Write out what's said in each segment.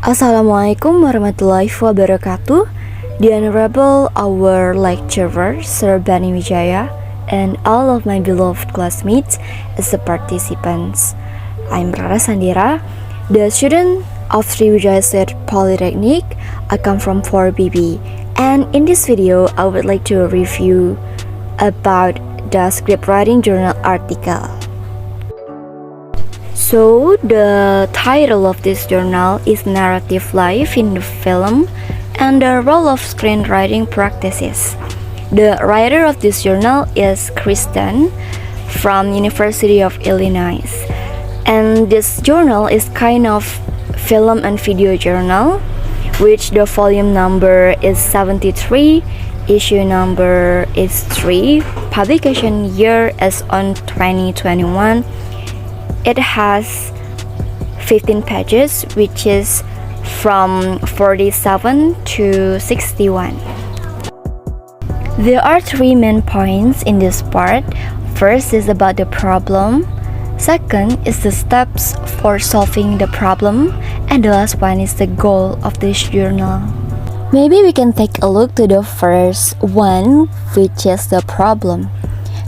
Assalamualaikum warahmatullahi wabarakatuh. The Honorable our lecturer, Sir Bani Wijaya, and all of my beloved classmates as the participants. I'm Rara Sandira, the student of Sriwijaya State Polytechnic. I come from 4BB, and in this video, I would like to review about the scriptwriting journal article. So, the title of this journal is Narrative Life in the Film and the Role of Screenwriting Practices. The writer of this journal is Kristen from University of Illinois. And this journal is kind of film and video journal, which the volume number is 73, issue number is 3, publication year is on 2021. It has 15 pages, which is from 47 to 61. There are 3 main points in this part. First is about the problem. Second is the steps for solving the problem. And the last one is the goal of this journal. Maybe we can take a look to the first one, which is the problem.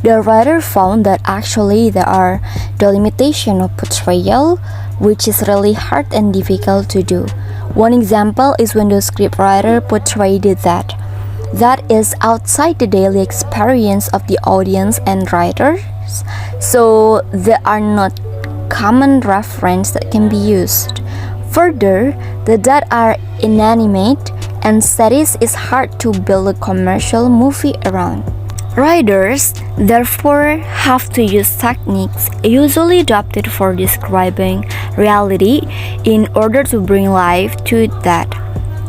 The writer found that actually there are the limitation of portrayal, which is really hard and difficult to do. One example is when the scriptwriter portrayed that is outside the daily experience of the audience and writers, so there are not common reference that can be used. Further, the that are inanimate and series is hard to build a commercial movie around. Writers, therefore, have to use techniques usually adopted for describing reality in order to bring life to that.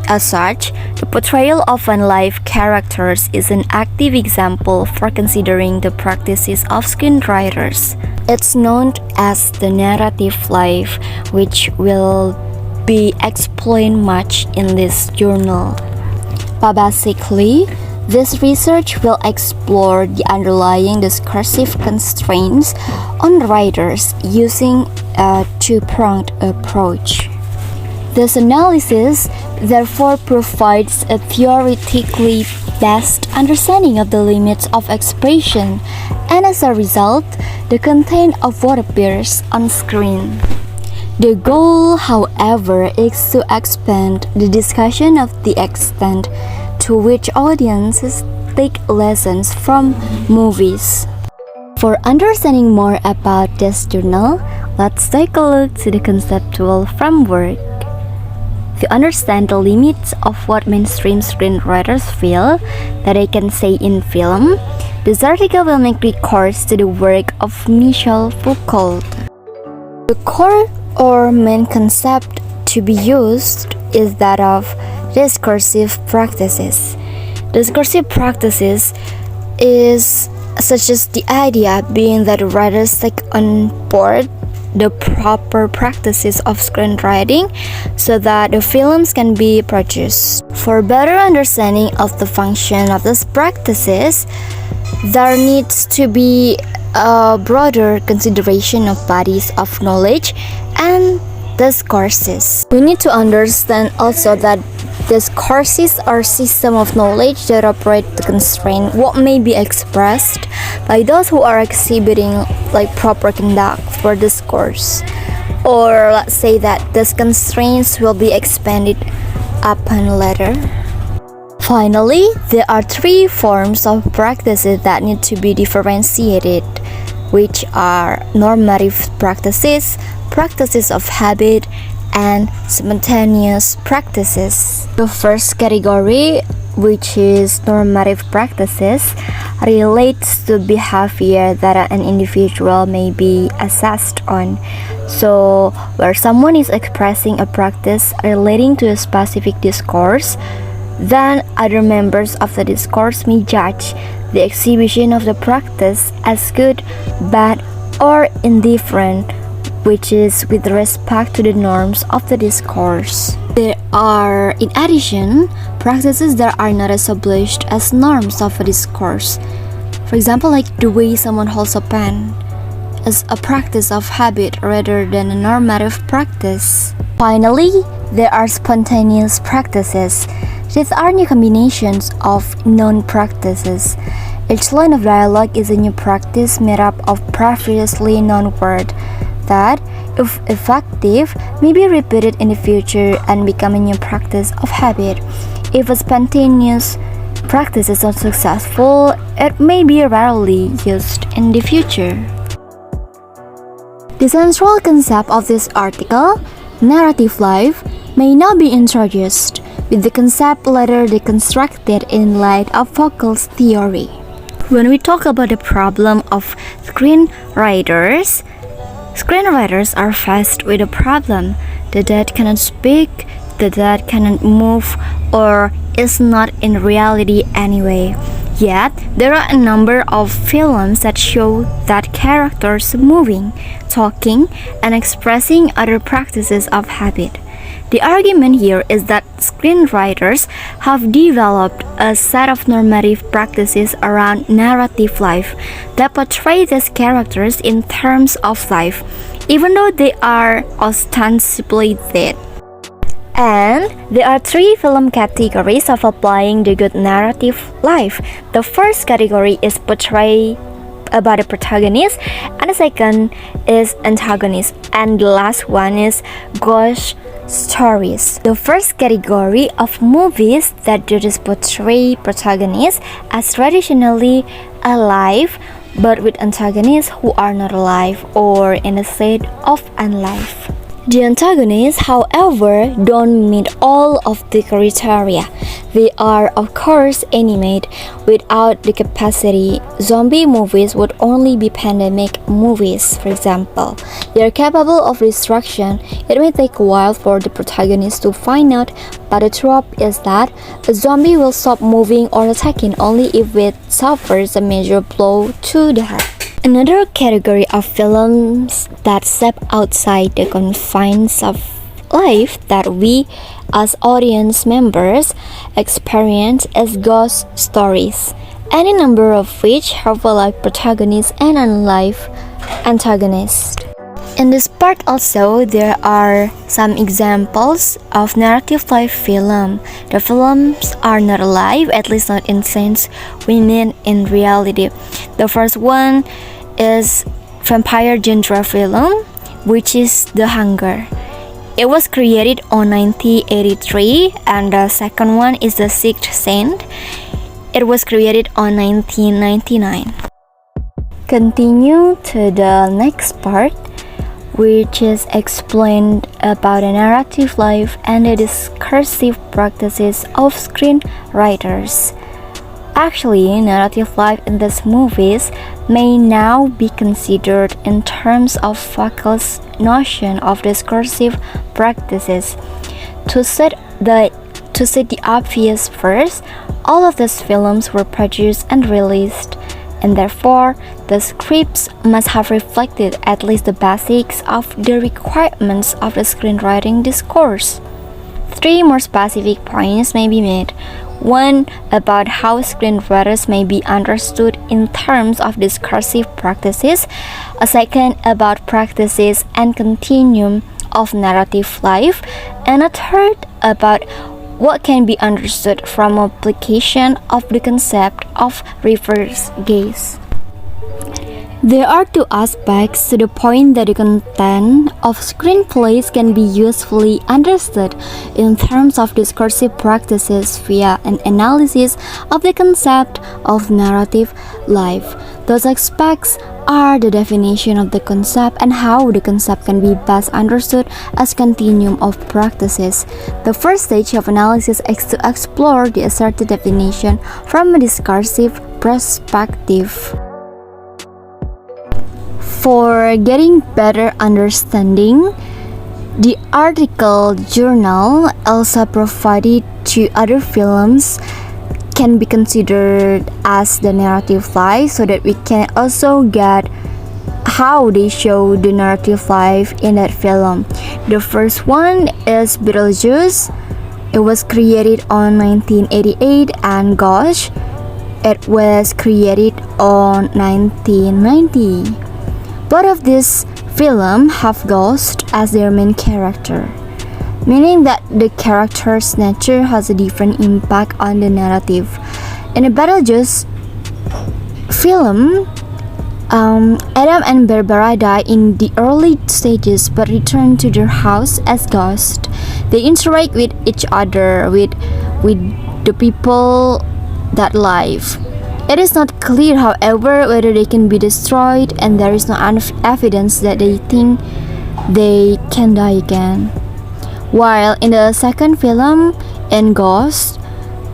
As such, the portrayal of unlive characters is an active example for considering the practices of screenwriters. It's known as the narrative life, which will be explained much in this journal. But basically, this research will explore the underlying discursive constraints on writers using a two-pronged approach. This analysis therefore provides a theoretically based understanding of the limits of expression and as a result, the content of what appears on screen. The goal, however, is to expand the discussion of the extent to which audiences take lessons from movies. For understanding more about this journal, let's take a look to the conceptual framework. To understand the limits of what mainstream screenwriters feel that they can say in film, this article will make recourse to the work of Michel Foucault. The core or main concept to be used is that of discursive practices. Discursive practices is such as the idea being that writers take on board the proper practices of screenwriting so that the films can be produced. For better understanding of the function of these practices, there needs to be a broader consideration of bodies of knowledge and discourses. We need to understand also that discourses are systems of knowledge that operate to constrain what may be expressed by those who are exhibiting proper conduct for discourse. Or let's say that these constraints will be expanded upon later. Finally, there are 3 forms of practices that need to be differentiated, which are normative practices, practices of habit, and spontaneous practices. The first category, which is normative practices, relates to behavior that an individual may be assessed on. So, where someone is expressing a practice relating to a specific discourse, then other members of the discourse may judge the exhibition of the practice as good, bad, or indifferent, which is with respect to the norms of the discourse. There are, in addition, practices that are not established as norms of a discourse. For example, like the way someone holds a pen, as a practice of habit rather than a normative practice. Finally, there are spontaneous practices. These are new combinations of known practices. Each line of dialogue is a new practice made up of previously known words that, if effective, may be repeated in the future and become a new practice of habit. If a spontaneous practice is not successful, it may be rarely used in the future. The central concept of this article, narrative life, may now be introduced, with the concept later deconstructed in light of Foucault's theory. When we talk about the problem of screenwriters are faced with a problem. The dead cannot speak, the dead cannot move, or is not in reality anyway. Yet, there are a number of films that show that characters moving, talking, and expressing other practices of habit. The argument here is that screenwriters have developed a set of normative practices around narrative life that portray these characters in terms of life, even though they are ostensibly dead. And there are three film categories of applying the good narrative life. The first category is portray about the protagonist, and the second is antagonist, and the last one is ghost stories. The first category of movies that do this portray protagonists as traditionally alive but with antagonists who are not alive or in a state of unlife. The antagonists, however, don't meet all of the criteria. They are, of course, animated. Without the capacity, zombie movies would only be pandemic movies, for example. They are capable of destruction. It may take a while for the protagonist to find out, but the trope is that a zombie will stop moving or attacking only if it suffers a major blow to the head. Another category of films that step outside the confines of life that we as audience members experience is ghost stories, any number of which have a live protagonist and unlive antagonist. In this part also, there are some examples of narrative life film. The films are not alive, at least not in sense we mean in reality. The first one is vampire genre film, which is The Hunger. It was created on 1983, and the second one is The Sixth Sense. It was created on 1999. Continue to the next part, which is explained about the narrative life and the discursive practices of screenwriters. Actually, narrative life in these movies may now be considered in terms of Foucault's notion of discursive practices. To set the obvious first, all of these films were produced and released, and therefore the scripts must have reflected at least the basics of the requirements of the screenwriting discourse. Three more specific points may be made. One, about how screenwriters may be understood in terms of discursive practices. A second, about practices and continuum of narrative life. And a third, about what can be understood from application of the concept of reverse gaze. There are two aspects to the point that the content of screenplays can be usefully understood in terms of discursive practices via an analysis of the concept of narrative life. Those aspects are the definition of the concept and how the concept can be best understood as continuum of practices. The first stage of analysis is to explore the asserted definition from a discursive perspective. For getting better understanding, the article journal also provided to other films can be considered as the narrative life, so that we can also get how they show the narrative life in that film. The first one is Beetlejuice. It was created on 1988, and Gosh, it was created on 1990. Both of these films have ghosts as their main character. meaning that the character's nature has a different impact on the narrative. In a Beetlejuice film, Adam and Barbara die in the early stages but return to their house as ghosts. They interact with each other, with the people that live. It is not clear, however, whether they can be destroyed, and there is no evidence that they think they can die again. While in the second film, in Ghost,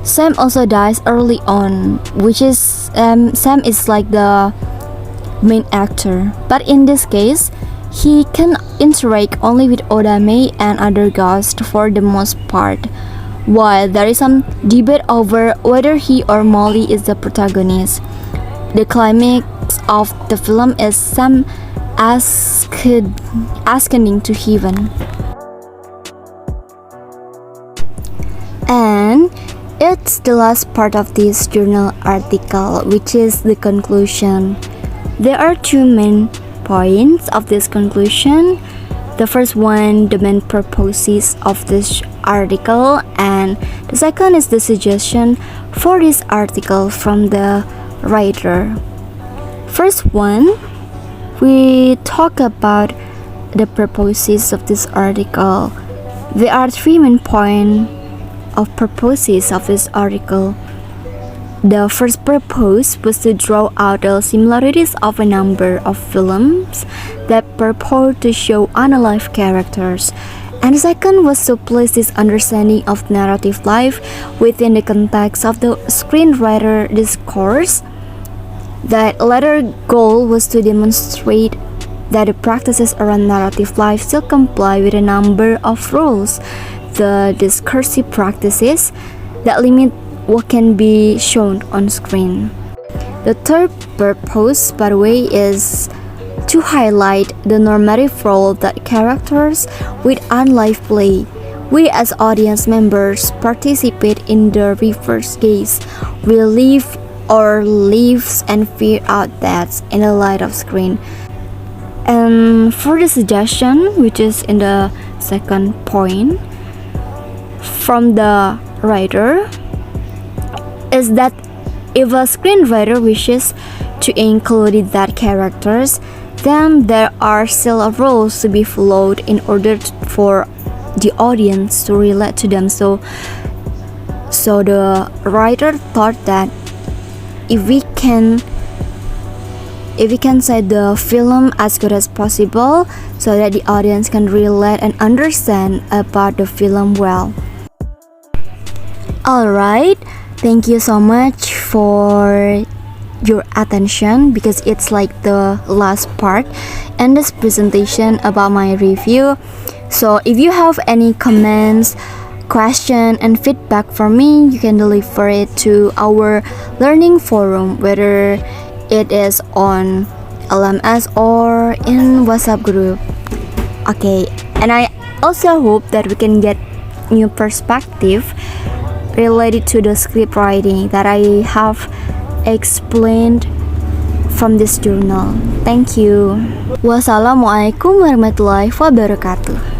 Sam also dies early on, which is Sam is like the main actor. But in this case, he can interact only with Odame and other ghosts for the most part. While there is some debate over whether he or Molly is the protagonist. The climax of the film is Sam ascending to heaven. And it's the last part of this journal article, which is the conclusion. There are two main points of this conclusion. The first one, the main purposes of this article, and the second is the suggestion for this article from the writer. First one, we talk about the purposes of this article. There are three main points of purposes of this article. The first purpose was to draw out the similarities of a number of films that purport to show unalive characters, and the second was to place this understanding of narrative life within the context of the screenwriter discourse. That latter goal was to demonstrate that the practices around narrative life still comply with a number of rules, the discursive practices that limit what can be shown on screen. The third purpose, by the way, is to highlight the normative role that characters with unlive play. We as audience members participate in the reverse gaze. We live our lives and fear out deaths in the light of screen. And for the suggestion, which is in the second point from the writer, is that if a screenwriter wishes to include that characters, then there are still rules to be followed in order for the audience to relate to them. So the writer thought that if we can say the film as good as possible, so that the audience can relate and understand about the film well. Alright, thank you so much for your attention, because it's like the last part in this presentation about my review. So if you have any comments, question and feedback for me, you can deliver it to our learning forum, whether it is on LMS or in WhatsApp group. Okay, and I also hope that we can get new perspective related to the script writing that I have explained from this journal. Thank you. Wassalamualaikum warahmatullahi wabarakatuh.